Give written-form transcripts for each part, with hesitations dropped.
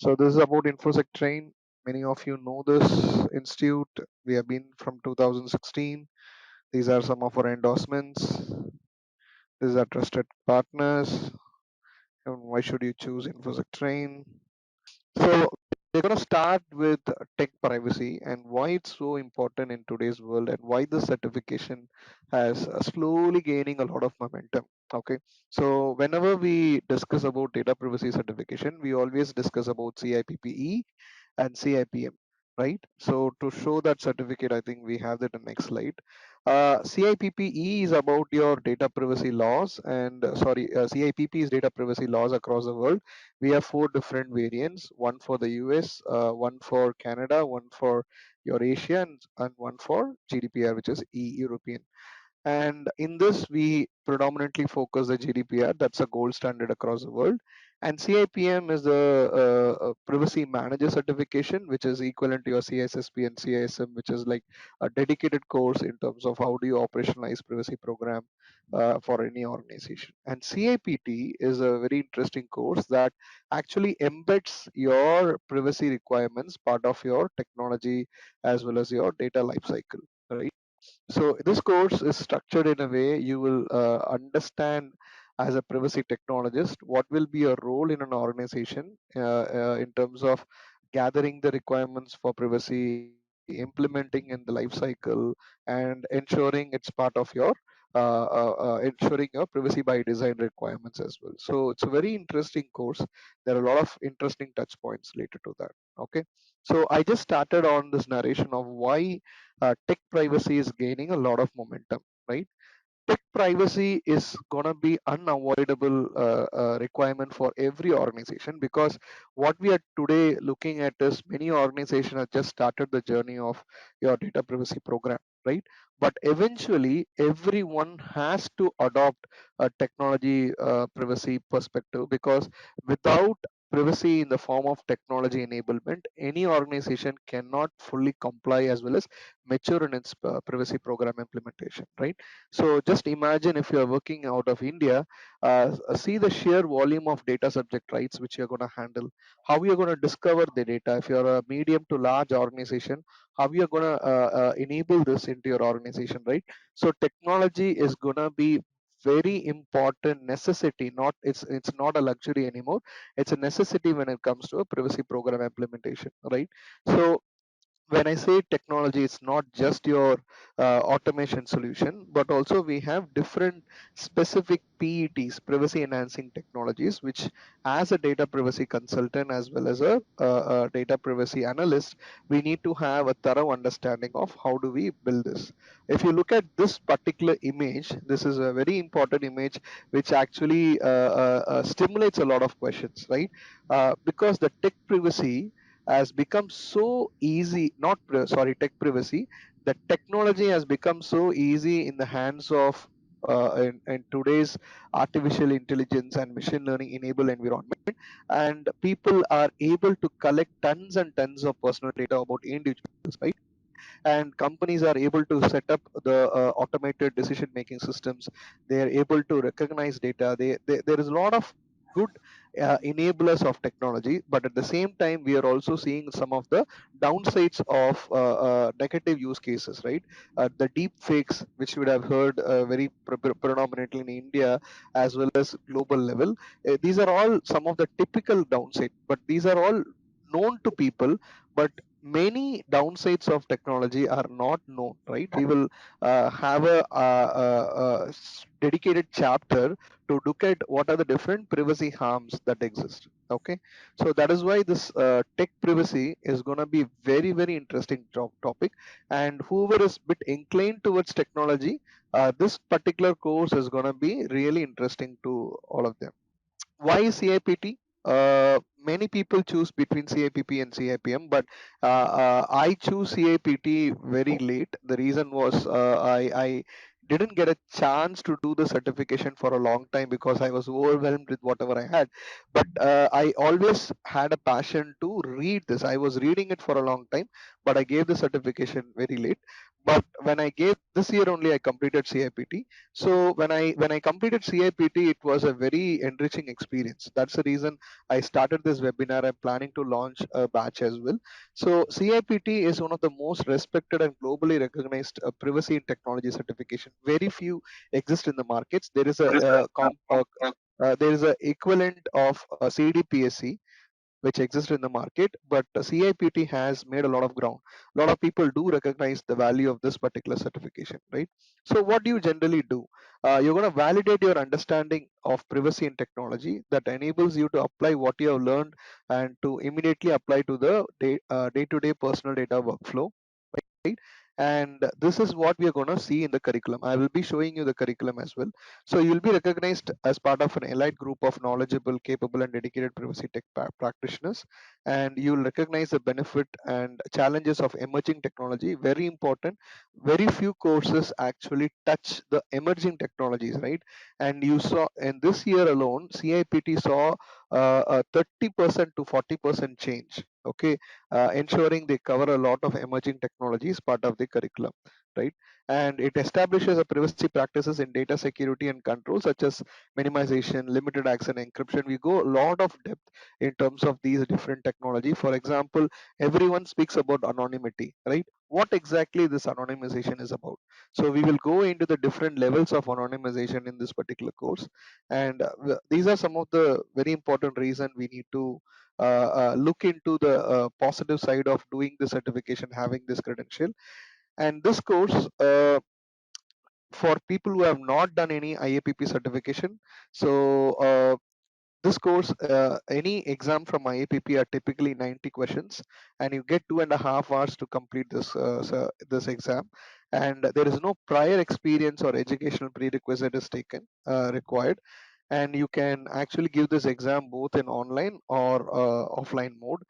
So this is about InfosecTrain. Many of you know this institute. We have been from 2016. These are some of our endorsements. These are trusted partners. And why should you choose InfosecTrain? So we're going to start with tech privacy and why it's so important in today's world and why this certification has slowly gaining a lot of momentum. Okay, so whenever we discuss about data privacy certification, we always discuss about CIPPE and CIPM, right? So to show that certificate, I think we have that in next slide. CIPPE is about your data privacy laws, and CIPP is data privacy laws across the world. We have four different variants: one for the US, one for Canada, one for Eurasia, and one for GDPR, which is European. And in this, we predominantly focus the GDPR. That's a gold standard across the world. And CIPM is the privacy manager certification, which is equivalent to your CISSP and CISM, which is like a dedicated course in terms of how do you operationalize privacy program for any organization. And CIPT is a very interesting course that actually embeds your privacy requirements, part of your technology as well as your data lifecycle, right? So this course is structured in a way you will understand as a privacy technologist what will be your role in an organization in terms of gathering the requirements for privacy, implementing in the life cycle, and ensuring it's part of your ensuring your privacy by design requirements as well. So it's a very interesting course. There are a lot of interesting touch points related to that. Okay, so I just started on this narration of why tech privacy is gaining a lot of momentum, right? Tech privacy is going to be unavoidable requirement for every organization, because what we are today looking at is many organizations have just started the journey of your data privacy program, right? But eventually everyone has to adopt a technology privacy perspective, because without privacy in the form of technology enablement, any organization cannot fully comply as well as mature in its privacy program implementation, right? So just imagine if you are working out of India, see the sheer volume of data subject rights which you're going to handle, how you're going to discover the data. If you're a medium to large organization, how you're going to enable this into your organization, right? So technology is going to be very important necessity, not it's not a luxury anymore. It's a necessity when it comes to a privacy program implementation, right? So when I say technology, it's not just your automation solution, but also we have different specific PETs, privacy enhancing technologies, which as a data privacy consultant as well as a data privacy analyst, we need to have a thorough understanding of how do we build this. If you look at this particular image, this is a very important image, which actually stimulates a lot of questions, right? Because the tech privacy has become so easy, not tech privacy, the technology has become so easy in the hands of in today's artificial intelligence and machine learning enabled environment, and people are able to collect tons and tons of personal data about individuals, right? And companies are able to set up the automated decision making systems. They are able to recognize data. There is a lot of good enablers of technology, but at the same time we are also seeing some of the downsides of negative use cases, right? The deep fakes, which you would have heard very predominantly in India as well as global level, these are all some of the typical downside, but these are all known to people. But many downsides of technology are not known, right? We will have a dedicated chapter to look at what are the different privacy harms that exist. Okay, so that is why this tech privacy is going to be very very interesting topic, and whoever is bit inclined towards technology, this particular course is going to be really interesting to all of them. Why CIPT? Many people choose between CIPP and CIPM, but I choose CIPT very late. The reason was I didn't get a chance to do the certification for a long time because I was overwhelmed with whatever I had. But I always had a passion to read this. I was reading it for a long time, but I gave the certification very late. but when I gave this year only, I completed CIPT. So when I completed CIPT, it was a very enriching experience. That's the reason I started this webinar. I'm planning to launch a batch as well. So CIPT is one of the most respected and globally recognized privacy and technology certification. Very few exist in the markets. There is there is a equivalent of CDPSC, which exist in the market, but CIPT has made a lot of ground. A lot of people do recognize the value of this particular certification, right? So what do you generally do? You're going to validate your understanding of privacy and technology that enables you to apply what you have learned and to immediately apply to the day-to-day personal data workflow, right? And this is what we are going to see in the curriculum. I will be showing you the curriculum as well. So you'll be recognized as part of an elite group of knowledgeable, capable, and dedicated privacy tech practitioners, and you'll recognize the benefit and challenges of emerging technology. Very important. Very few courses actually touch the emerging technologies, right? And you saw in this year alone, CIPT saw a 30% to 40% change. Okay, ensuring they cover a lot of emerging technologies part of the curriculum, right? And it establishes a privacy practices in data security and control, such as minimization, limited access, and encryption. We go a lot of depth in terms of these different technology. For example, everyone speaks about anonymity, right? What exactly this anonymization is about? So we will go into the different levels of anonymization in this particular course, and these are some of the very important reason we need to look into the positive side of doing the certification, having this credential. And this course, for people who have not done any IAPP certification, so this course, any exam from IAPP are typically 90 questions, and you get 2.5 hours to complete this exam. And there is no prior experience or educational prerequisite is taken required, and you can actually give this exam both in online or offline mode.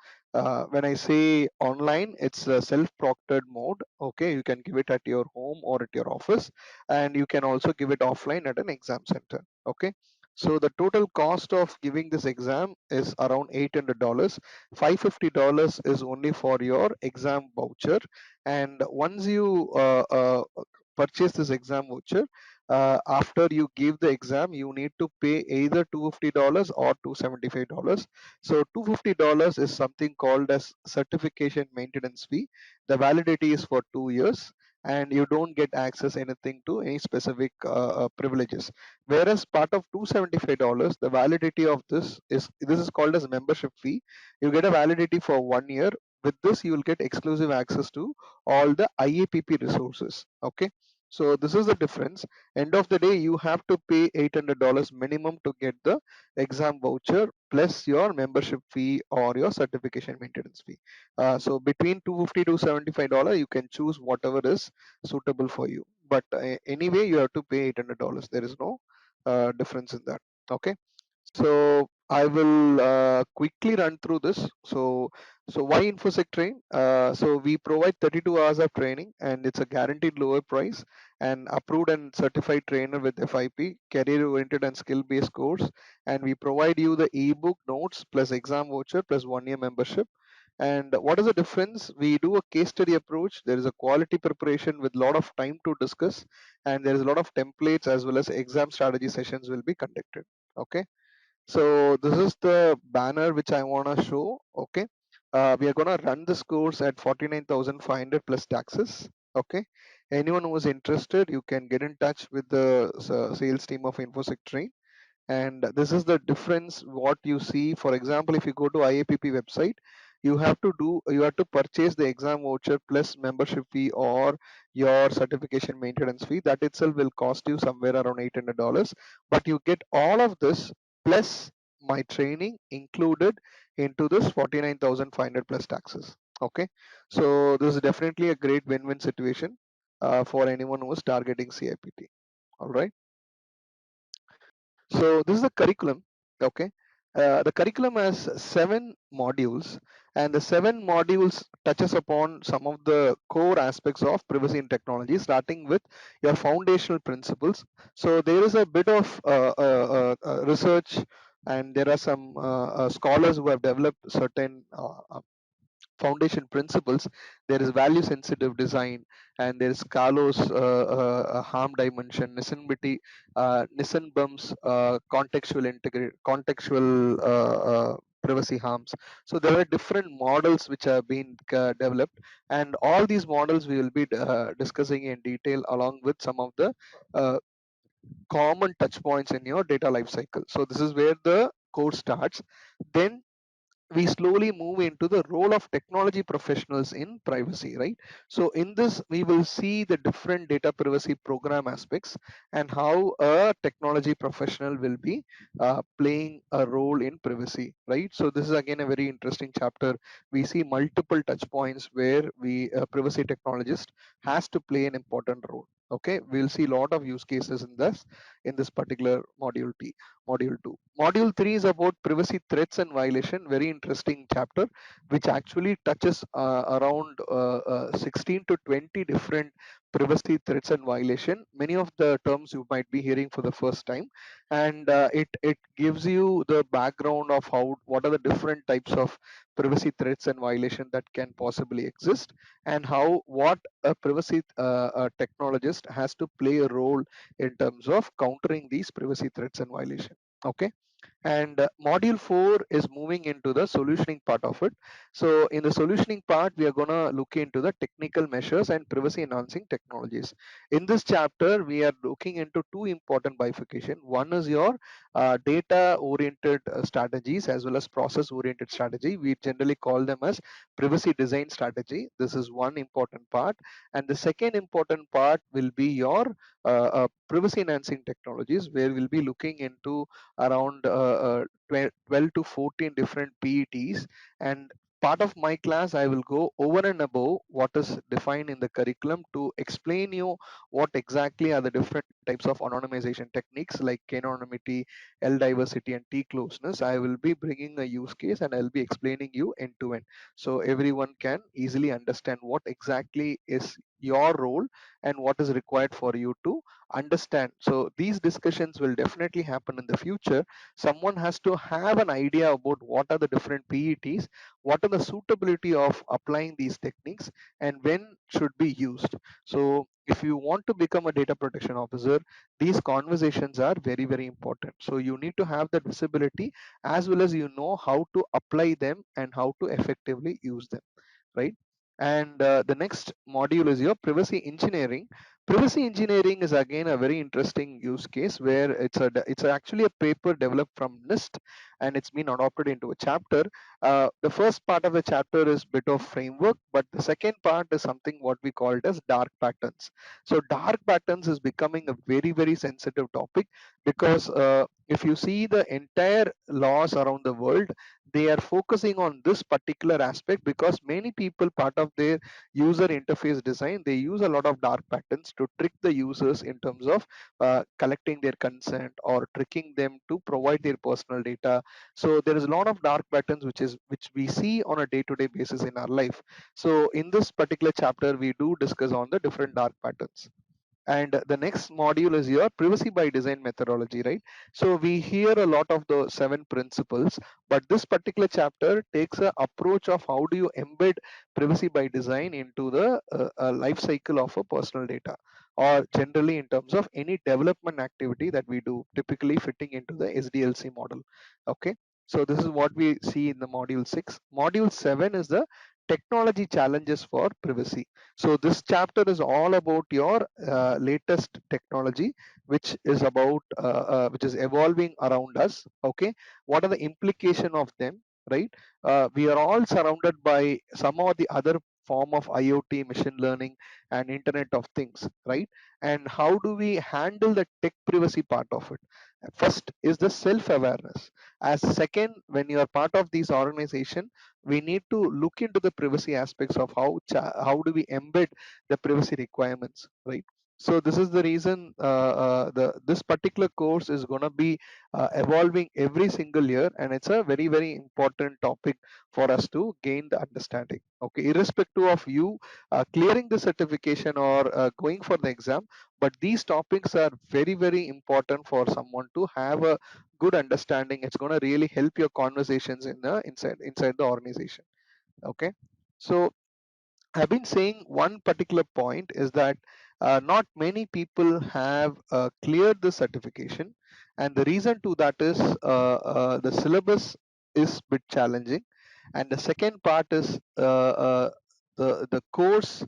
When I say online, it's a self-proctored mode. Okay, you can give it at your home or at your office, and you can also give it offline at an exam center. Okay, so the total cost of giving this exam is around $800. $550 is only for your exam voucher, and once you purchase this exam voucher, after you give the exam, you need to pay either $250 or $275. So $250 is something called as certification maintenance fee. The validity is for 2 years, and you don't get access anything to any specific privileges. Whereas part of $275, the validity of this is called as membership fee. You get a validity for 1 year. With this, you will get exclusive access to all the IAPP resources. Okay, so this is the difference. End of the day, you have to pay $800 minimum to get the exam voucher plus your membership fee or your certification maintenance fee. So between 250 to $75, you can choose whatever is suitable for you. But anyway, you have to pay $800. There is no difference in that. Okay, so I will quickly run through this. So why InfosecTrain? So we provide 32 hours of training, and it's a guaranteed lower price, and approved and certified trainer with FIP, career oriented and skill based course. And we provide you the ebook notes plus exam voucher plus 1 year membership. And what is the difference? We do a case study approach. There is a quality preparation with a lot of time to discuss, and there is a lot of templates as well as exam strategy sessions will be conducted. Okay, so this is the banner which I want to show. Okay, we are going to run this course at 49,500 plus taxes. Okay, anyone who is interested, you can get in touch with the sales team of InfosecTrain. And this is the difference what you see. For example, if you go to IAPP website, you have to purchase the exam voucher plus membership fee or your certification maintenance fee. That itself will cost you somewhere around $800, but you get all of this plus my training included into this 49,500 plus taxes. Okay, so this is definitely a great win-win situation for anyone who is targeting CIPT. All right, so this is the curriculum. Okay, the curriculum has 7 modules, and the 7 modules touches upon some of the core aspects of privacy in technology, starting with your foundational principles. So there is a bit of research, and there are some scholars who have developed certain foundation principles. There is value sensitive design, and there is Carlos harm dimension, Nissenbaum's contextual contextual privacy harms. So there are different models which have been developed, and all these models we will be discussing in detail along with some of the uh, common touch points in your data lifecycle. So this is where the course starts. Then we slowly move into the role of technology professionals in privacy, right? So in this we will see the different data privacy program aspects and how a technology professional will be playing a role in privacy, right? So this is again a very interesting chapter. We see multiple touch points where we privacy technologist has to play an important role. Okay, we'll see a lot of use cases in this particular module 2. Module 3 is about privacy threats and violation, very interesting chapter, which actually touches around 16 to 20 different privacy threats and violation. Many of the terms you might be hearing for the first time, and it gives you the background of how what are the different types of privacy threats and violation that can possibly exist, and how what a privacy technologist has to play a role in terms of countering these privacy threats and violation. Okay, and module 4 is moving into the solutioning part of it. So in the solutioning part we are going to look into the technical measures and privacy enhancing technologies. In this chapter we are looking into two important bifurcation. One is your data oriented strategies as well as process oriented strategy. We generally call them as privacy design strategy. This is one important part, and the second important part will be your privacy enhancing technologies, where we'll be looking into around 12 to 14 different PETs. And part of my class, I will go over and above what is defined in the curriculum to explain you what exactly are the different types of anonymization techniques like k-anonymity, L-diversity, and T-closeness. I will be bringing a use case and I'll be explaining you end to end. So everyone can easily understand what exactly is your role and what is required for you to understand. So these discussions will definitely happen in the future. Someone has to have an idea about what are the different PETs, what are the suitability of applying these techniques, and when should be used. So if you want to become a data protection officer, these conversations are very, very important. So you need to have that visibility as well as you know how to apply them and how to effectively use them, right? And the next module is your privacy engineering. Privacy engineering is again a very interesting use case where it's actually a paper developed from NIST, and it's been adopted into a chapter. The first part of the chapter is bit of framework, but the second part is something what we call it as dark patterns. So dark patterns is becoming a very, very sensitive topic because if you see the entire laws around the world, they are focusing on this particular aspect because many people, part of their user interface design, they use a lot of dark patterns to trick the users in terms of collecting their consent or tricking them to provide their personal data. So there is a lot of dark patterns which we see on a day-to-day basis in our life. So in this particular chapter we do discuss on the different dark patterns. And the next module is your privacy by design methodology, right? So we hear a lot of the 7 principles, but this particular chapter takes a approach of how do you embed privacy by design into the life cycle of a personal data, or generally in terms of any development activity that we do, typically fitting into the SDLC model. Okay, so this is what we see in the module 6. Module 7 is the technology challenges for privacy. So this chapter is all about your latest technology, which is which is evolving around us. Okay, what are the implication of them? Right, we are all surrounded by some or the other form of IoT, machine learning, and Internet of Things. Right, and how do we handle the tech privacy part of it? First is the self-awareness. As second, when you are part of these organization, we need to look into the privacy aspects of how do we embed the privacy requirements, right? So this is the reason the this particular course is going to be evolving every single year, and it's a very, very important topic for us to gain the understanding. Okay, irrespective of you clearing the certification or going for the exam, but these topics are very, very important for someone to have a good understanding. It's going to really help your conversations inside the organization. Okay, So I've been saying one particular point is that not many people have cleared the certification, and the reason to that is the syllabus is bit challenging, and the second part is the course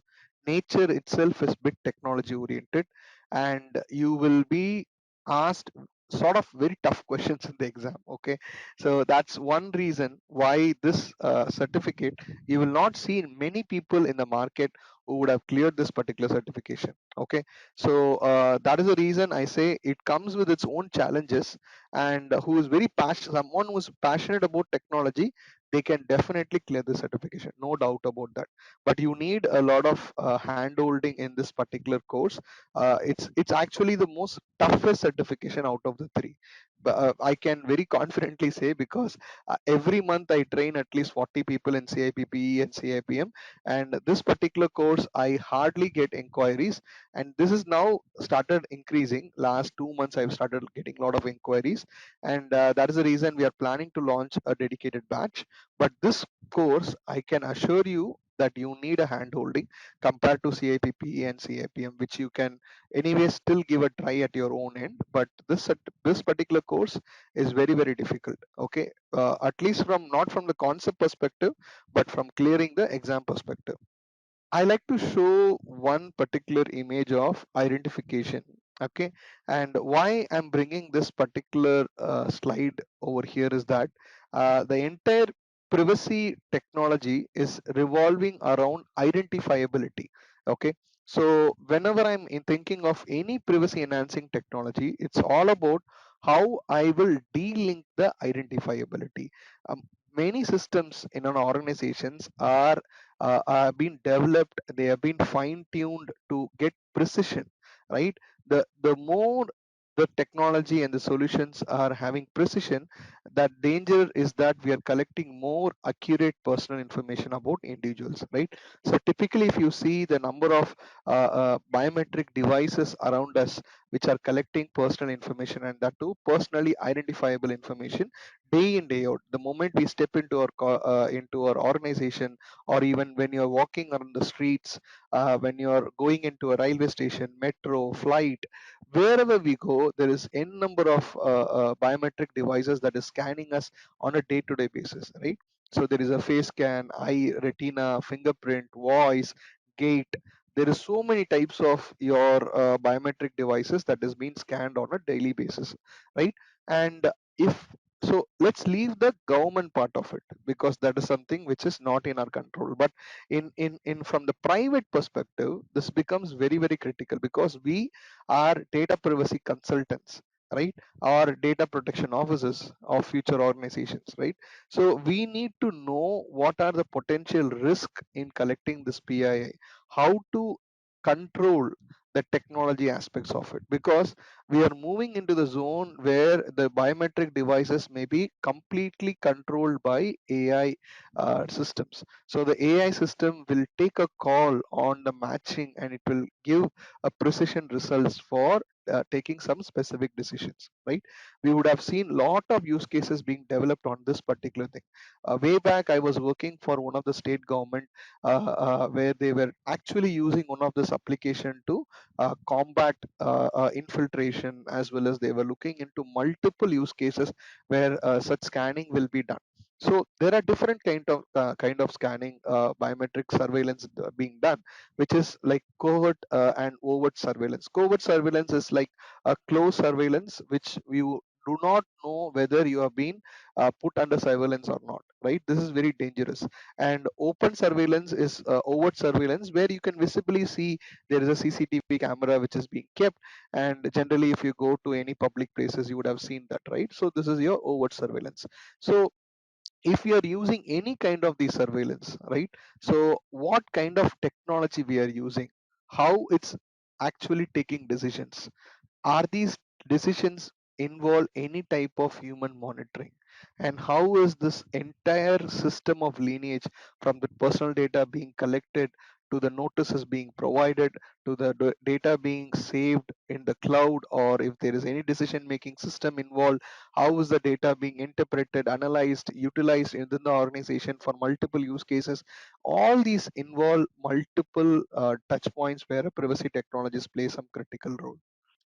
nature itself is bit technology oriented, and you will be asked sort of very tough questions in the exam. Okay, so that's one reason why this certificate, you will not see many people in the market who would have cleared this particular certification. Okay, so that is the reason I say it comes with its own challenges, and who is very passionate, someone who is passionate about technology, they can definitely clear the certification, no doubt about that. But you need a lot of hand holding in this particular course. It's actually the most toughest certification out of the three. But I can very confidently say, because every month I train at least 40 people in CIPP and CIPM, and this particular course I hardly get inquiries, and this is now started increasing. Last 2 months I've started getting a lot of inquiries, and that is the reason we are planning to launch a dedicated batch. But this course, I can assure you that you need a hand holding compared to CIPP and CIPM, which you can anyway still give a try at your own end. But this particular course is very difficult. Okay, at least from not from the concept perspective, but from clearing the exam perspective. I like to show one particular image of identification. Okay, and why I'm bringing this particular slide over here is that the entire privacy technology is revolving around identifiability. Okay, so whenever I'm in thinking of any privacy enhancing technology, it's all about how I will de-link the identifiability. Um, Many systems in an organizations are being developed, they have been fine tuned to get precision, right? The more the technology and the solutions are having precision, that danger is that we are collecting more accurate personal information about individuals, right? So typically if you see the number of biometric devices around us which are collecting personal information, and that too personally identifiable information, day in day out, the moment we step into into our organization, or even when you're walking on the streets, when you're going into a railway station, metro, flight, wherever we go, there is n number of biometric devices that is scanning us on a day-to-day basis, right? So there is a face scan, eye, retina, fingerprint, voice, gait. There is so many types of your biometric devices that is being scanned on a daily basis, right? And if so, let's leave the government part of it, because that is something which is not in our control. But in from the private perspective, this becomes very critical, because we are data privacy consultants, right? Or data protection officers of future organizations, right? So we need to know what are the potential risk in collecting this PII, how to control the technology aspects of it, because we are moving into the zone where the biometric devices may be completely controlled by AI systems. So the AI system will take a call on the matching, and it will give a precision results for taking some specific decisions, right? We would have seen lot of use cases being developed on this particular thing. Way back I was working for one of the state government, where they were actually using one of this application to combat infiltration, as well as they were looking into multiple use cases where such scanning will be done. So there are different kind of scanning, biometric surveillance being done, which is like covert and overt surveillance. Covert surveillance is like a close surveillance which you do not know whether you have been put under surveillance or not, right? This is very dangerous. And open surveillance is overt surveillance, where you can visibly see there is a CCTV camera which is being kept, and generally if you go to any public places you would have seen that, right? So this is your overt surveillance. So if you are using any kind of the surveillance, right? So what kind of technology we are using, how it's actually taking decisions, are these decisions involve any type of human monitoring, and how is this entire system of lineage from the personal data being collected to the notices being provided, to the data being saved in the cloud, or if there is any decision making system involved, how is the data being interpreted, analyzed, utilized within the organization for multiple use cases. All these involve multiple touch points where a privacy technologies play some critical role.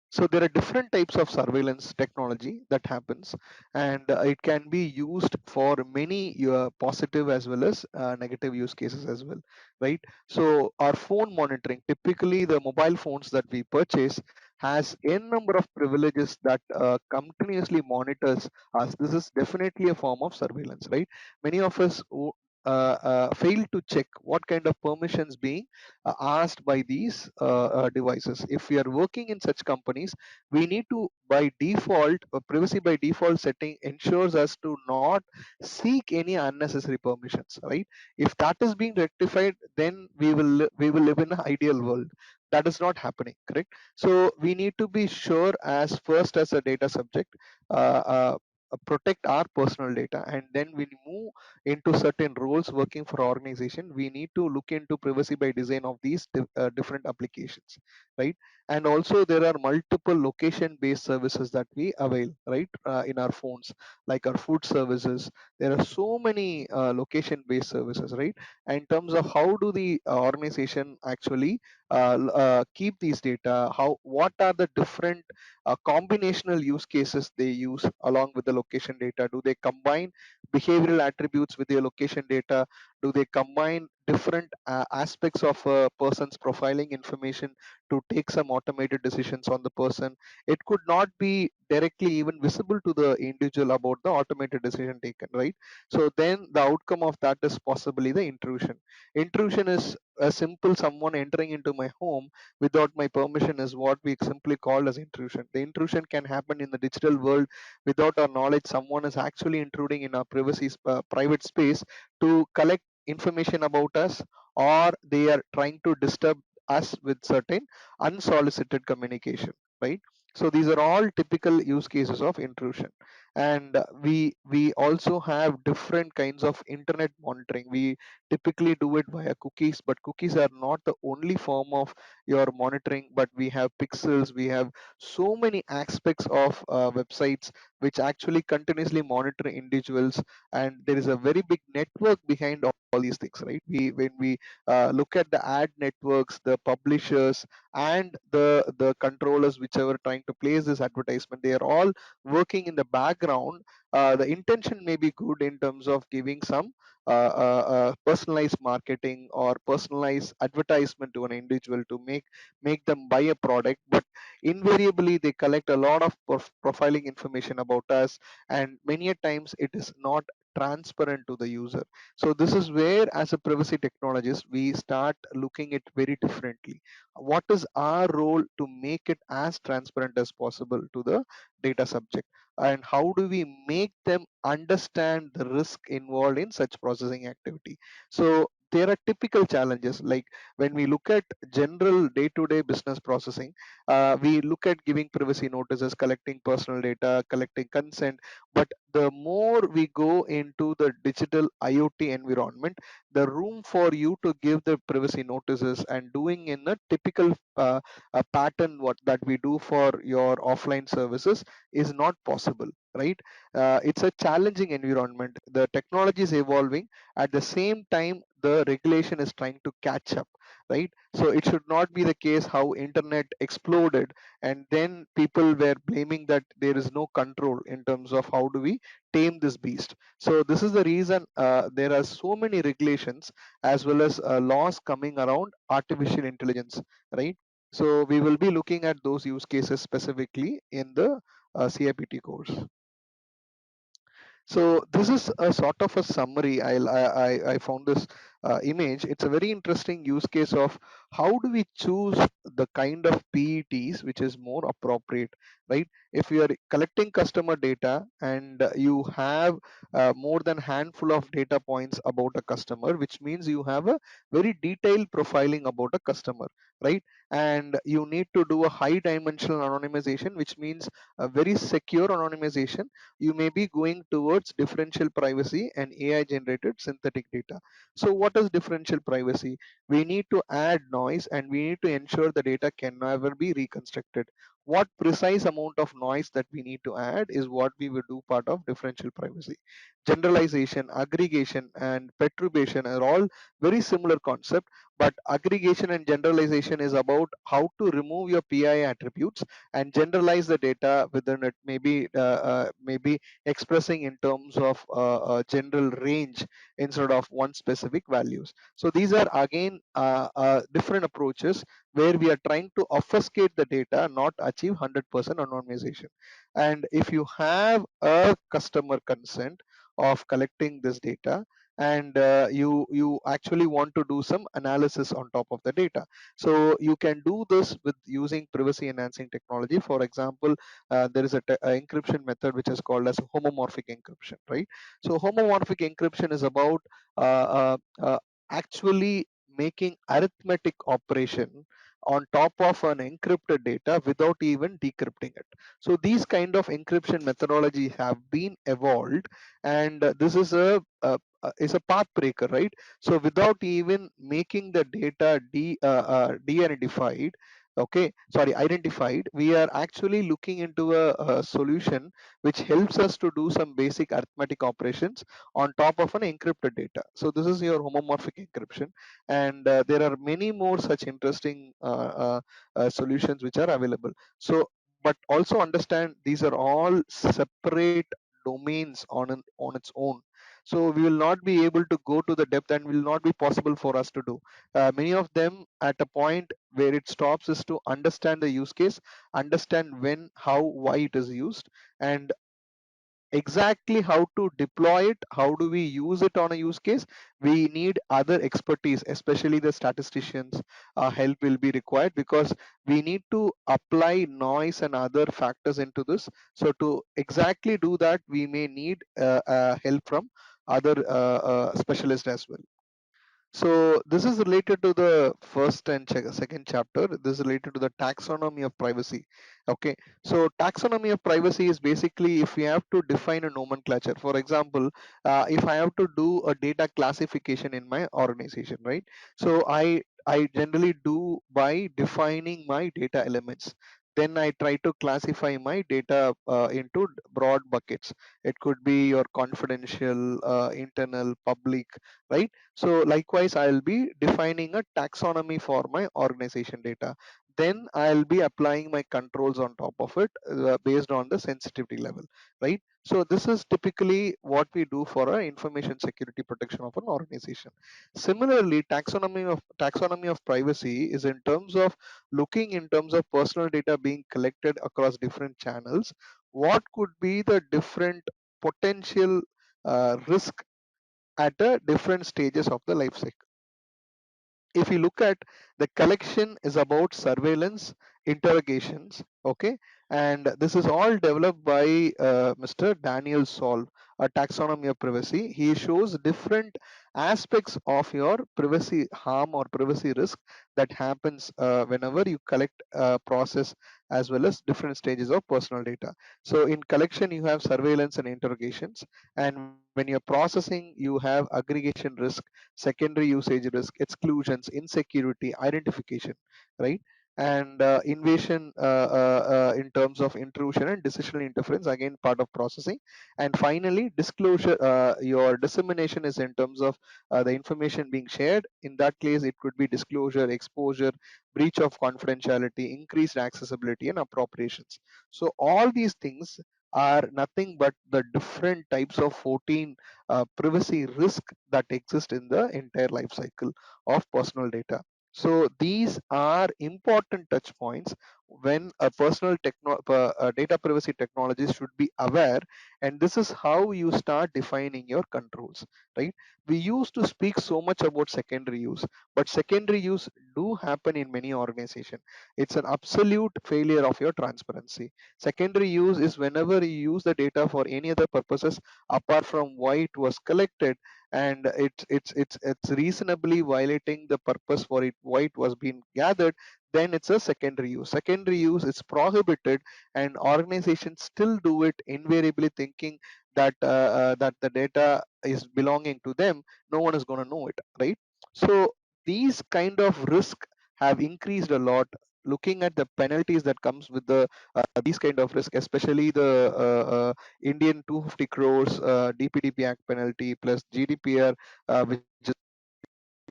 So there are different types of surveillance technology that happens, and it can be used for many positive as well as negative use cases as well, right? So our phone monitoring, typically the mobile phones that we purchase has n number of privileges that continuously monitors us. This is definitely a form of surveillance, right? Many of us fail to check what kind of permissions being asked by these devices. If we are working in such companies, we need to, by default, privacy by default setting ensures us to not seek any unnecessary permissions, right? If that is being rectified, then we will live in an ideal world. That is not happening, correct? So we need to be sure as first as a data subject, uh, uh, protect our personal data, and then we move into certain roles working for organization. We need to look into privacy by design of these different applications, right? And also there are multiple location based services that we avail, right, in our phones, like our food services. There are so many location based services, right? In terms of how do the organization actually keep these data, how, what are the different combinational use cases they use along with the location data? Do they combine behavioral attributes with their location data? Do they combine different aspects of a person's profiling information to take some automated decisions on the person? It could not be directly even visible to the individual about the automated decision taken, right? So then the outcome of that is possibly the intrusion. Intrusion is a simple someone entering into my home without my permission is what we simply call as intrusion. The intrusion can happen in the digital world without our knowledge. Someone is actually intruding in our privacy private space to collect information about us, or they are trying to disturb us with certain unsolicited communication, right? So these are all typical use cases of intrusion. And we also have different kinds of internet monitoring. We typically do it via cookies, but cookies are not the only form of your monitoring, but we have pixels, we have so many aspects of websites which actually continuously monitor individuals, and there is a very big network behind all these things, right? We when we look at the ad networks, the publishers, and the controllers whichever trying to place this advertisement, they are all working in the background. The intention may be good in terms of giving some personalized marketing or personalized advertisement to an individual to make them buy a product, but invariably they collect a lot of profiling information about us, and many a times it is not transparent to the user. So this is where, as a privacy technologist, we start looking at very differently. What is our role to make it as transparent as possible to the data subject, and how do we make them understand the risk involved in such processing activity? So there are typical challenges, like when we look at general day-to-day business processing, we look at giving privacy notices, collecting personal data, collecting consent. But the more we go into the digital IoT environment, the room for you to give the privacy notices and doing in a typical pattern what that we do for your offline services is not possible, right? It's a challenging environment. The technology is evolving. At the same time, the regulation is trying to catch up, right? So it should not be the case how internet exploded and then people were blaming that there is no control in terms of how do we tame this beast. So this is the reason there are so many regulations as well as laws coming around artificial intelligence, right? So we will be looking at those use cases specifically in the CIPT course. So this is a sort of a summary. I found this image. It's a very interesting use case of how do we choose the kind of PETs which is more appropriate, right? If you are collecting customer data and you have more than handful of data points about a customer, which means you have a very detailed profiling about a customer, right? And you need to do a high dimensional anonymization, which means a very secure anonymization. You may be going towards differential privacy and AI generated synthetic data. So what is differential privacy? We need to add noise and we need to ensure the data can never be reconstructed. What precise amount of noise that we need to add is what we will do part of differential privacy. Generalization, aggregation, and perturbation are all very similar concept, but aggregation and generalization is about how to remove your PI attributes and generalize the data within it, maybe expressing in terms of a general range instead of one specific values. So these are again different approaches where we are trying to obfuscate the data, not achieve 100% anonymization. And if you have a customer consent of collecting this data, and you actually want to do some analysis on top of the data, so you can do this with using privacy enhancing technology. For example, there is a encryption method which is called as homomorphic encryption, right? So homomorphic encryption is about actually making arithmetic operation on top of an encrypted data without even decrypting it. So these kind of encryption methodologies have been evolved, and this is a path breaker, right? So without even making the data de-identified, okay, sorry, identified, we are actually looking into a solution which helps us to do some basic arithmetic operations on top of an encrypted data. So this is your homomorphic encryption, and there are many more such interesting solutions which are available. So, but also understand these are all separate domains on its own. So we will not be able to go to the depth and will not be possible for us to do. Many of them at a point where it stops is to understand the use case, understand when, how, why it is used, and exactly how to deploy it, how do we use it on a use case. We need other expertise, especially the statisticians help will be required, because we need to apply noise and other factors into this. So to exactly do that, we may need help from other specialists as well. So this is related to the first and second chapter. This is related to the taxonomy of privacy. Okay, so taxonomy of privacy is basically if we have to define a nomenclature. For example, if I have to do a data classification in my organization, right? So I generally do by defining my data elements. Then I try to classify my data into broad buckets. It could be your confidential, internal, public, right? So likewise, I'll be defining a taxonomy for my organization data. Then I'll be applying my controls on top of it based on the sensitivity level, right? So this is typically what we do for our information security protection of an organization. Similarly, taxonomy of privacy is in terms of looking in terms of personal data being collected across different channels. What could be the different potential risk at the different stages of the life cycle? If you look at, the collection is about surveillance, interrogations, okay, and this is all developed by Mr. Daniel Solve, a taxonomy of privacy. He shows different aspects of your privacy harm or privacy risk that happens whenever you collect, process, as well as different stages of personal data. So in collection you have surveillance and interrogations, and when you're processing you have aggregation risk, secondary usage risk, exclusions, insecurity, identification, right? And invasion in terms of intrusion and decisional interference, again part of processing. And finally, disclosure, your dissemination is in terms of the information being shared. In that case, it could be disclosure, exposure, breach of confidentiality, increased accessibility, and appropriations. So all these things are nothing but the different types of 14 privacy risk that exist in the entire life cycle of personal data. So these are important touch points when a data privacy technology should be aware, and this is how you start defining your controls, right? We used to speak so much about secondary use, but secondary use do happen in many organizations. It's an absolute failure of your transparency. Secondary use is whenever you use the data for any other purposes apart from why it was collected, and it's reasonably violating the purpose for it why it was being gathered, then it's a secondary use. Secondary use is prohibited, and organizations still do it invariably, thinking that that the data is belonging to them. No one is going to know it, right? So these kind of risk have increased a lot. Looking at the penalties that comes with the these kind of risk, especially the Indian 250 crores DPDP Act penalty plus GDPR, which is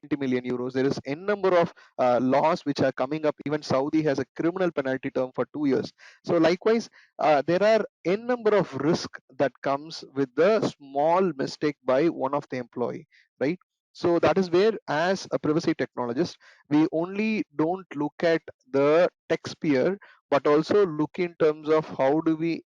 20 million euros. There is n number of laws which are coming up. Even Saudi has a criminal penalty term for 2 years. So likewise, there are n number of risk that comes with the small mistake by one of the employee, right? So that is where, as a privacy technologist, we only don't look at the tech sphere, but also look in terms of how do we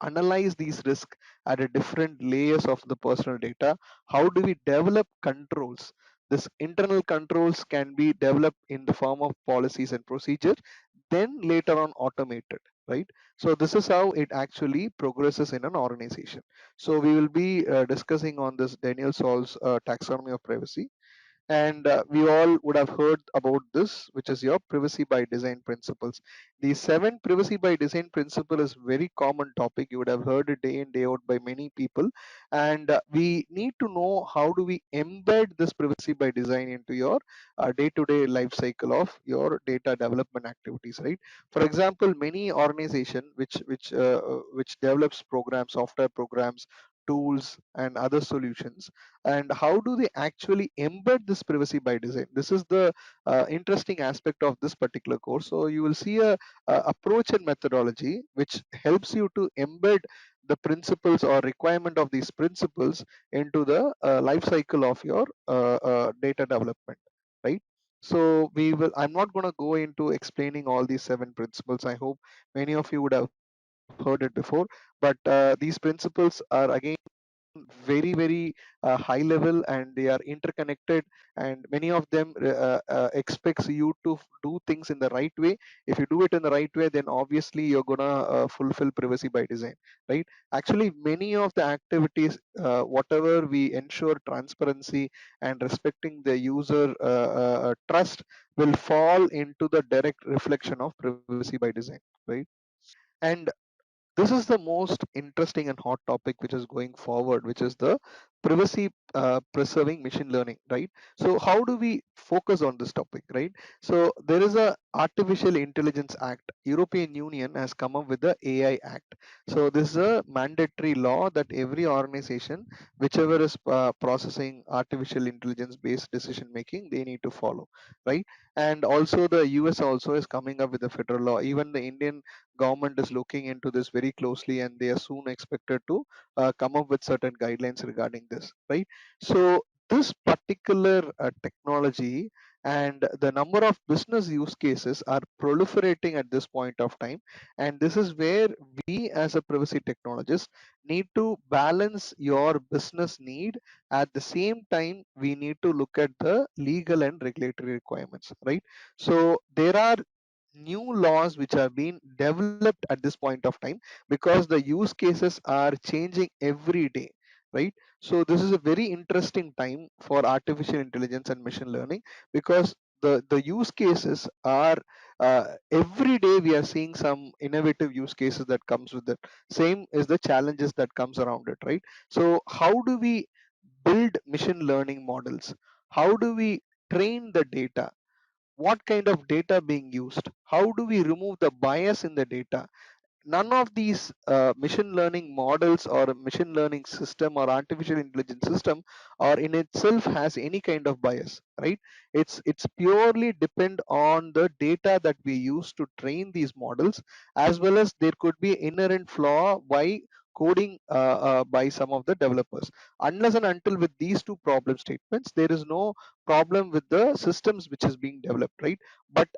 analyze these risks at a different layers of the personal data. How do we develop controls? This internal controls can be developed in the form of policies and procedures, then later on automated, right? So this is how it actually progresses in an organization. So we will be discussing on this Daniel Sol's taxonomy of privacy, and we all would have heard about this, which is your privacy by design principles. The 7 privacy by design principle is very common topic. You would have heard it day in day out by many people, and we need to know how do we embed this privacy by design into your day-to-day life cycle of your data development activities, right? For example, many organization which develops programs, software programs, tools and other solutions, and how do they actually embed this privacy by design? This is the interesting aspect of this particular course. So you will see a approach and methodology which helps you to embed the principles or requirement of these principles into the life cycle of your data development, right? So I'm not going to go into explaining all these 7 principles. I hope many of you would have heard it before, but these principles are again very high level, and they are interconnected, and many of them expects you to do things in the right way. If you do it in the right way, then obviously you're gonna fulfill privacy by design, right? Actually, many of the activities, whatever we ensure transparency and respecting the user trust, will fall into the direct reflection of privacy by design, right? And this is the most interesting and hot topic which is going forward, which is the privacy preserving machine learning, right? So how do we focus on this topic, right? So there is a artificial intelligence act. European Union has come up with the AI Act. So this is a mandatory law that every organization whichever is processing artificial intelligence based decision making, they need to follow, right? And also the US also is coming up with a federal law. Even the Indian government is looking into this very closely, and they are soon expected to come up with certain guidelines regarding this, right? So this particular technology and the number of business use cases are proliferating at this point of time, and this is where we as a privacy technologist need to balance your business need. At the same time, we need to look at the legal and regulatory requirements, right? So there are new laws which are being developed at this point of time, because the use cases are changing every day, right? So this is a very interesting time for artificial intelligence and machine learning, because the use cases are every day we are seeing some innovative use cases that comes with it. Same is the challenges that comes around it, right? So how do we build machine learning models? How do we train the data? What kind of data being used? How do we remove the bias in the data? None of these machine learning models or a machine learning system or artificial intelligence system or in itself has any kind of bias, right? It's purely depend on the data that we use to train these models, as well as there could be inherent flaw by coding by some of the developers. Unless and until with these two problem statements, there is no problem with the systems which is being developed, right? But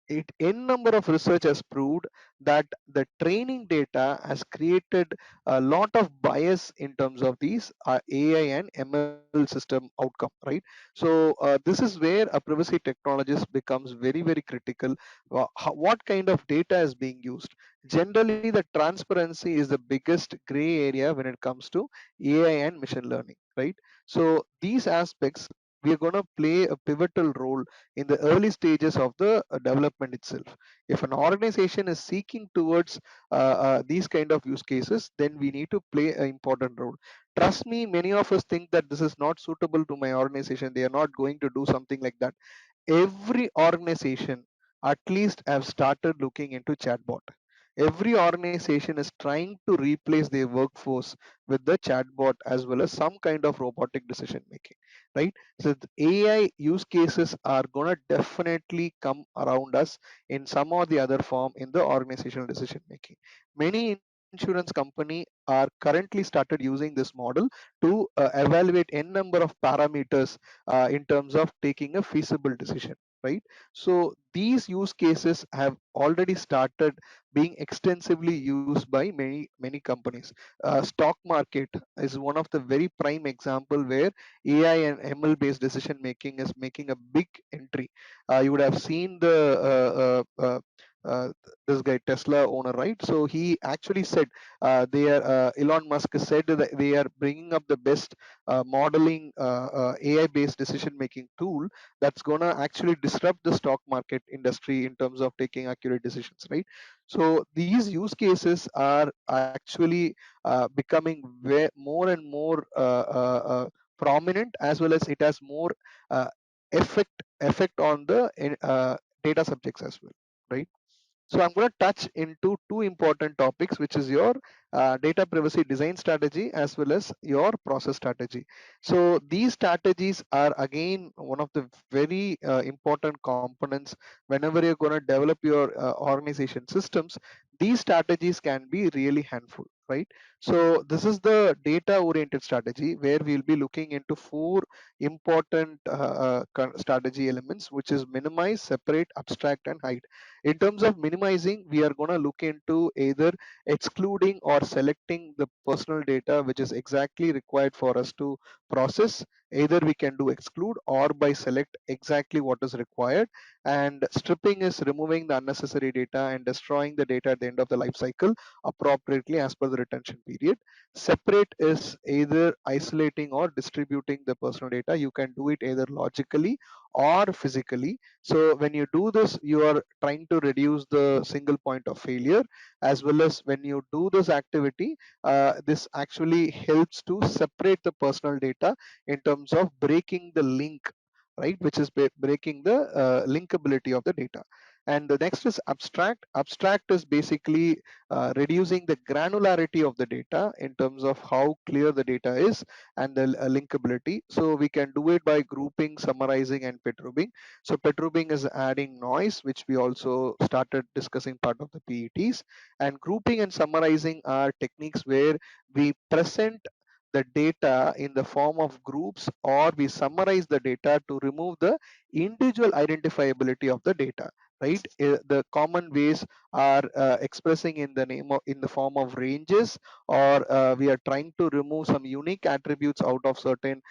n number of research has proved that the training data has created a lot of bias in terms of these AI and ML system outcome, right? So this is where a privacy technologist becomes very, very critical. What kind of data is being used? Generally, the transparency is the biggest gray area when it comes to AI and machine learning, right? So these aspects, we are going to play a pivotal role in the early stages of the development itself. If an organization is seeking towards these kind of use cases, then we need to play an important role. Trust me, many of us think that this is not suitable to my organization. They are not going to do something like that. Every organization at least have started looking into chatbot. Every organization is trying to replace their workforce with the chatbot as well as some kind of robotic decision making, right? So the AI use cases are gonna definitely come around us in some or the other form in the organizational decision making. Many insurance company are currently started using this model to evaluate n number of parameters in terms of taking a feasible decision, right? So these use cases have already started being extensively used by many companies. Stock market is one of the very prime example where AI and ML based decision making is making a big entry. You would have seen the uh, this guy Tesla owner, right? So he actually said they are Elon Musk said that they are bringing up the best modeling AI based decision making tool that's gonna actually disrupt the stock market industry in terms of taking accurate decisions, right? So these use cases are actually becoming more and more prominent, as well as it has more uh, effect on the data subjects as well, right? So I'm going to touch into two important topics, which is your data privacy design strategy as well as your process strategy. So these strategies are again one of the very important components whenever you're going to develop your organization systems. These strategies can be really handful, right? So this is the data oriented strategy where we'll be looking into four important strategy elements, which is minimize, separate, abstract, and hide. In terms of minimizing, we are going to look into either excluding or selecting the personal data which is exactly required for us to process. Either we can do exclude or by select exactly what is required. And stripping is removing the unnecessary data and destroying the data at the end of the life cycle appropriately as per the retention period. Separate is either isolating or distributing the personal data. You can do it either logically or physically. So when you do this, you are trying to reduce the single point of failure, as well as when you do this activity, this actually helps to separate the personal data in terms of breaking the link, right? Which is breaking the linkability of the data. And the next is abstract. Abstract is basically reducing the granularity of the data in terms of how clear the data is and the linkability. So we can do it by grouping, summarizing, and perturbing. So perturbing is adding noise, which we also started discussing part of the PETs. And grouping and summarizing are techniques where we present the data in the form of groups, or we summarize the data to remove the individual identifiability of the data, right? The common ways are expressing in the name of in the form of ranges, or we are trying to remove some unique attributes out of certain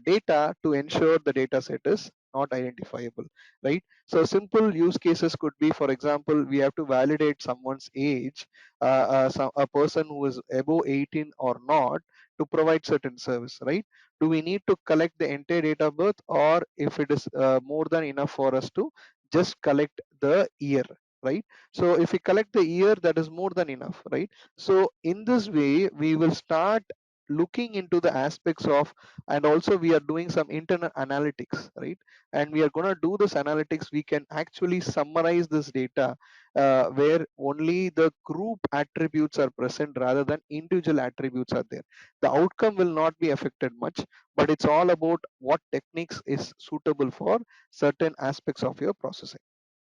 data to ensure the data set is not identifiable, right? So simple use cases could be, for example, we have to validate someone's age, a person who is above 18 or not, to provide certain service, right? Do we need to collect the entire date of birth, or if it is more than enough for us to just collect the year, right? So if we collect the year, that is more than enough, right? So in this way, we will start looking into the aspects of, and also we are doing some internal analytics, right? And we are going to do this analytics. We can actually summarize this data where only the group attributes are present rather than individual attributes are there. The outcome will not be affected much, but it's all about what techniques is suitable for certain aspects of your processing.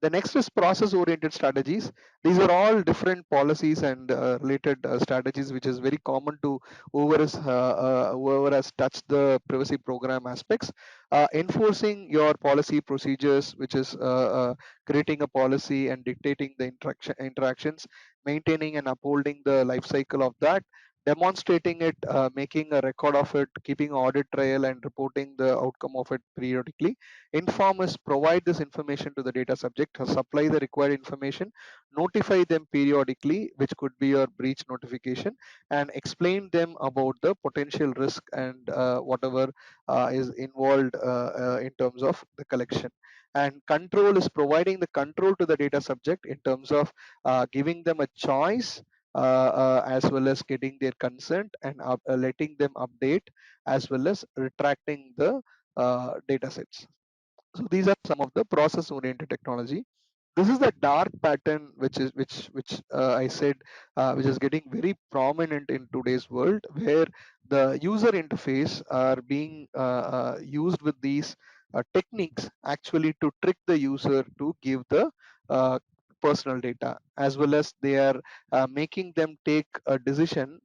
The next is process oriented strategies. These are all different policies and related strategies, which is very common to whoever has touched the privacy program aspects. Enforcing your policy procedures, which is creating a policy and dictating the interactions, maintaining and upholding the life cycle of that, demonstrating it, making a record of it, keeping audit trail and reporting the outcome of it periodically. Inform is provide this information to the data subject, supply the required information, notify them periodically, which could be your breach notification, and explain them about the potential risk and whatever is involved in terms of the collection. And control is providing the control to the data subject in terms of giving them a choice, as well as getting their consent and letting them update, as well as retracting the data sets. So these are some of the process oriented technology. This is the dark pattern, which I said, which is getting very prominent in today's world, where the user interface are being used with these techniques actually to trick the user to give the uh, personal data, as well as they are making them take a decision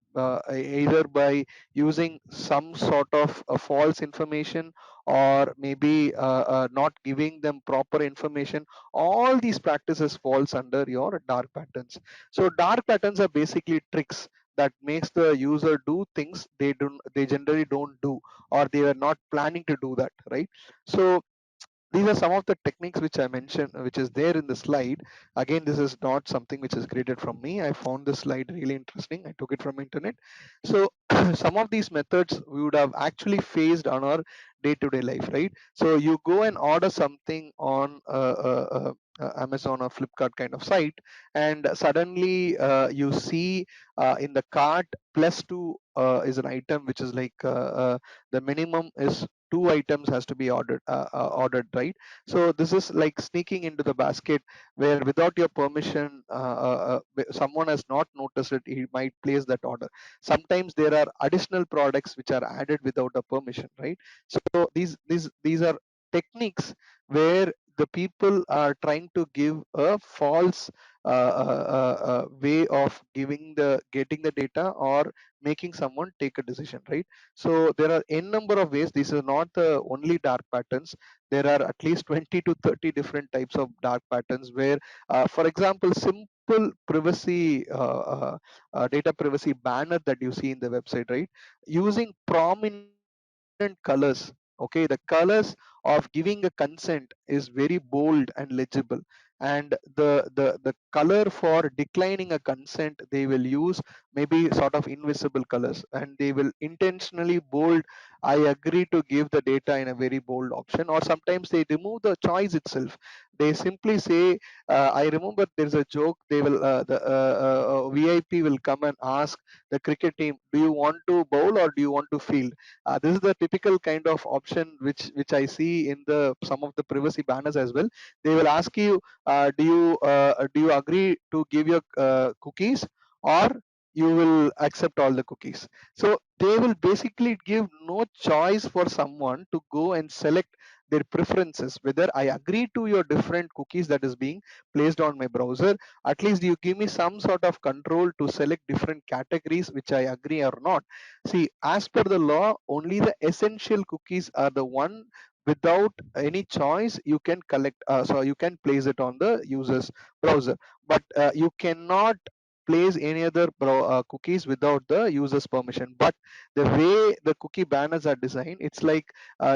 either by using some sort of false information, or maybe not giving them proper information. All these practices falls under your dark patterns. So dark patterns are basically tricks that makes the user do things they generally don't do, or they are not planning to do that, right? So these are some of the techniques which I mentioned, which is there in the slide. Again, this is not something which is created from me. I found this slide really interesting. I took it from internet. So some of these methods we would have actually faced on our day-to-day life, right? So you go and order something on Amazon or Flipkart kind of site, and suddenly you see in the cart plus two is an item which is like the minimum is two items has to be ordered, right? So this is like sneaking into the basket, where without your permission, someone has not noticed it, he might place that order. Sometimes there are additional products which are added without a permission, right? So these are techniques where the people are trying to give a false way of getting the data, or making someone take a decision, right? So there are n number of ways. These are not the only dark patterns. There are at least 20 to 30 different types of dark patterns where, for example, simple privacy, data privacy banner that you see in the website, right? Using prominent colors. Okay, the colors of giving a consent is very bold and legible, and the color for declining a consent, they will use maybe sort of invisible colors, and they will intentionally bold I agree to give the data in a very bold option, or sometimes they remove the choice itself. They simply say, I remember there's a joke, they will the VIP will come and ask the cricket team, do you want to bowl or do you want to field? This is the typical kind of option which I see in the some of the privacy banners as well. They will ask you, do you agree to give your cookies, or you will accept all the cookies? So they will basically give no choice for someone to go and select their preferences, whether I agree to your different cookies that is being placed on my browser. At least you give me some sort of control to select different categories which I agree or not. See, as per the law, only the essential cookies are the one without any choice you can collect. So you can place it on the user's browser, but you cannot place any other cookies without the user's permission. But the way the cookie banners are designed, it's like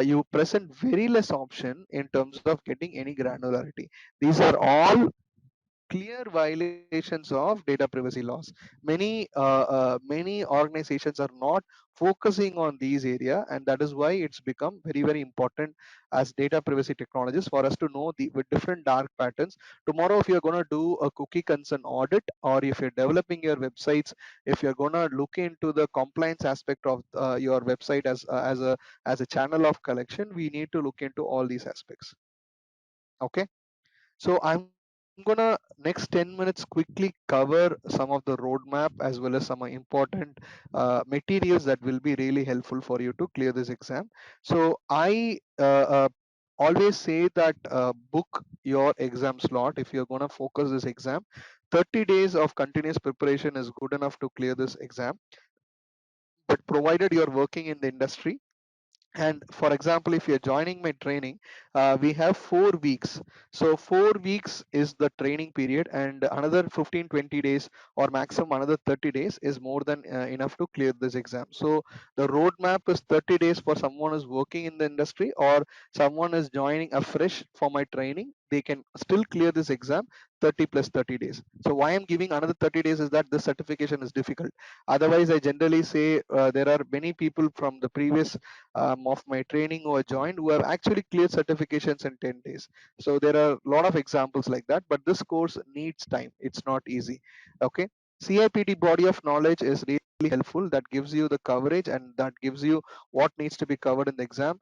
you present very less option in terms of getting any granularity. These are all clear violations of data privacy laws. Many organizations are not focusing on these area, and that is why it's become very important as data privacy technologists for us to know the with different dark patterns. Tomorrow, if you're going to do a cookie consent audit, or if you're developing your websites, if you're going to look into the compliance aspect of your website as a channel of collection, we need to look into all these aspects. Okay, so I'm gonna next 10 minutes quickly cover some of the roadmap, as well as some important materials that will be really helpful for you to clear this exam. So I always say that book your exam slot if you're going to focus this exam. 30 days of continuous preparation is good enough to clear this exam, but provided you're working in the industry. And for example, if you're joining my training, we have 4 weeks. So 4 weeks is the training period, and another 15-20 days or maximum another 30 days is more than enough to clear this exam. So the roadmap is 30 days for someone who's working in the industry, or someone is joining afresh for my training. They can still clear this exam 30 plus 30 days. So why I'm giving another 30 days is that this certification is difficult. Otherwise, I generally say there are many people from the previous of my training who are joined who have actually cleared certifications in 10 days. So there are a lot of examples like that, but this course needs time. It's not easy. Okay. CIPT body of knowledge is really helpful. That gives you the coverage and that gives you what needs to be covered in the exam.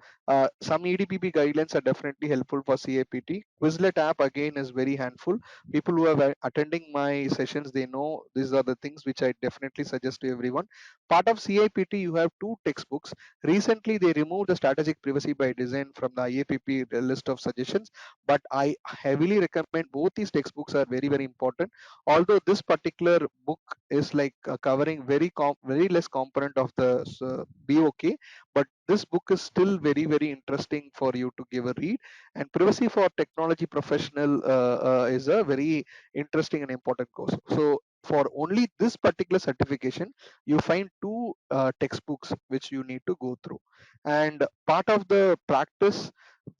Some EDPP guidelines are definitely helpful for CIPT. Quizlet app again is very handful. People who are attending my sessions, they know these are the things which I definitely suggest to everyone. Part of CIPT, you have two textbooks. Recently, they removed the strategic privacy by design from the IAPP list of suggestions, but I heavily recommend both these textbooks are very, very important. Although this particular book is like covering very less component of the BOK, but this book is still very, very interesting for you to give a read. And privacy for technology professional is a very interesting and important course. So for only this particular certification, you find two textbooks which you need to go through. And part of the practice,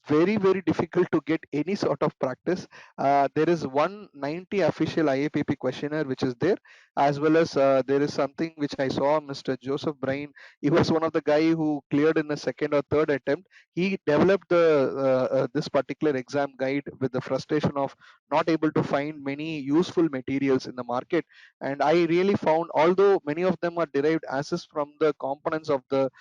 very, very difficult to get any sort of practice. There is 190 official IAPP questionnaire which is there, as well as there is something which I saw Mr. Joseph Brain. He was one of the guy who cleared in a second or third attempt. He developed the this particular exam guide with the frustration of not able to find many useful materials in the market. And I really found, although many of them are derived as is from the components of the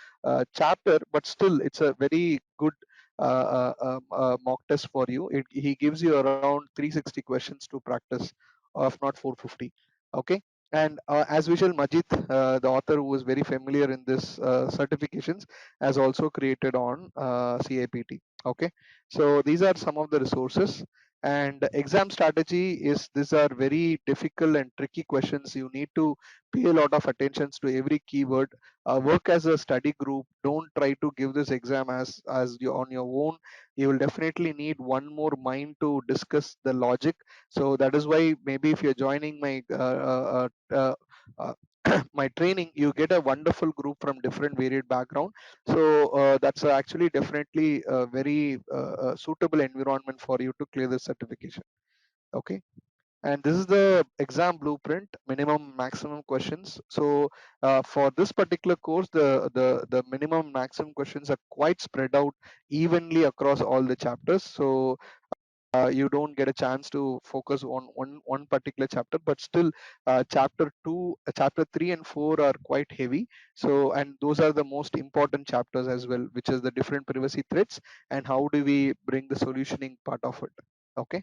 chapter, but still it's a very good mock test for you. He gives you around 360 questions to practice, if not 450. Okay. And as usual, Majid, the author who is very familiar in this certifications, has also created on CIPT. Okay. So these are some of the resources. And exam strategy is, these are very difficult and tricky questions. You need to pay a lot of attention to every keyword. Work as a study group. Don't try to give this exam as you on your own. You will definitely need one more mind to discuss the logic. So that is why maybe if you're joining my my training, you get a wonderful group from different varied background. So that's actually definitely a very suitable environment for you to clear the certification. Okay. And this is the exam blueprint, minimum maximum questions. So for this particular course, the minimum maximum questions are quite spread out evenly across all the chapters. So you don't get a chance to focus on one particular chapter, but still chapter 2, chapter 3 and 4 are quite heavy. So, and those are the most important chapters as well, which is the different privacy threats and how do we bring the solutioning part of it. Okay.